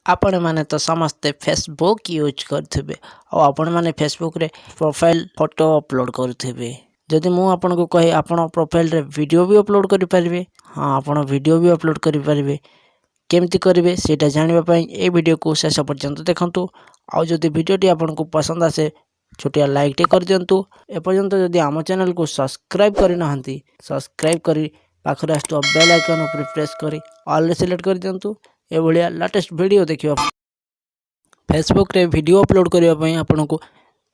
आपण माने तो समस्ते फेसबुक यूज करथिबे और आपण माने फेसबुक रे प्रोफाइल फोटो अपलोड करथिबे। जदि मु आपन को कहे आपण प्रोफाइल रे वीडियो भी अपलोड करि परिबे। हां आपण वीडियो भी अपलोड करि परिबे। केमती करिवे सेटा जानिबा पई ए वीडियो को शेष पर्यंत देखंतु। आ जदि वीडियो टी आपन को पसंद आसे छोटिया लाइक टे कर दियंतु। ए पर्यंत जदि आम चैनल को सब्सक्राइब करि नहंती सब्सक्राइब करि पाखरे आस्तु बेल आइकन ऊपर प्रेस करी ऑल सिलेक्ट कर दियंतु। ए भलिया लेटेस्ट वीडियो देखिबा। फेसबुक रे वीडियो अपलोड करिया पई आपन को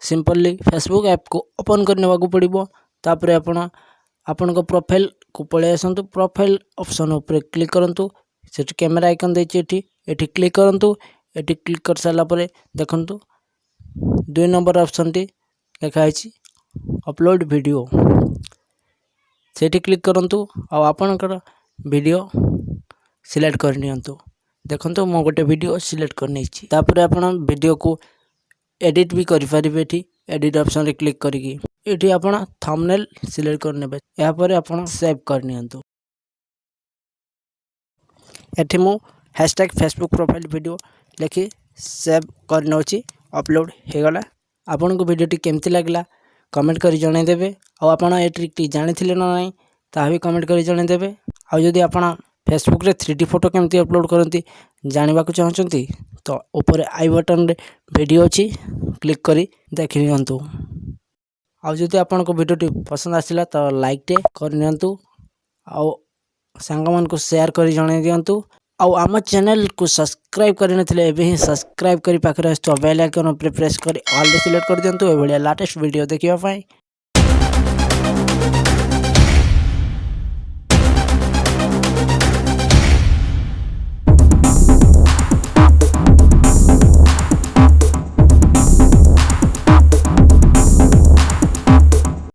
सिंपली फेसबुक ऐप को ओपन करनेवा को पड़िबो। तापरे आपन को प्रोफाइल को पळे आसंतु। प्रोफाइल ऑप्शन ऊपर क्लिक करंतु। सेठी कैमरा आइकन देछि एठी क्लिक करंतु। एठी क्लिक कर साला परे देखंतु 2 नंबर ऑप्शन टी लिखा है अपलोड वीडियो। सेठी क्लिक करंतु आ आपनकर वीडियो सिलेक्ट कर नियंतु। देखंतु मो गोटे वीडियो सिलेक्ट कर नेछि। तापरे आपण वीडियो को एडिट भी करि परिबे। एठी एडिट ऑप्शन रे क्लिक करिकि एठी आपण थंबनेल सिलेक्ट कर नेबे। या परे आपण सेव कर नियंतु। एठी मु #फेसबुक प्रोफाइल वीडियो लेखि सेव कर नोछि। अपलोड हे गला। आपण को वीडियो टी केमति लागला कमेंट करि जणाइ देबे। आ आपण ए ट्रिक टी जानिथिले न नै ता भी कमेंट करि जणाइ देबे। आ जदि आपण फेसबुक रे 3D फोटो केमती अपलोड करंती जानिबा को चाहछंती तो ऊपर आई बटन रे वीडियो अछि क्लिक करी देखि नियंतु। आ जदि आपण को वीडियो टी पसंद आसिला तो लाइक टे कर नियंतु। आ संगमन को शेयर करी जणाइ दियंतु। आ आम चैनल को सब्सक्राइब करि नथिले एबे ही सब्सक्राइब करी पाखरे बेल आइकन ऊपर प्रेस करी ऑल सिलेक्ट कर दियंतु। ए भलिया लेटेस्ट वीडियो देखिबा पई।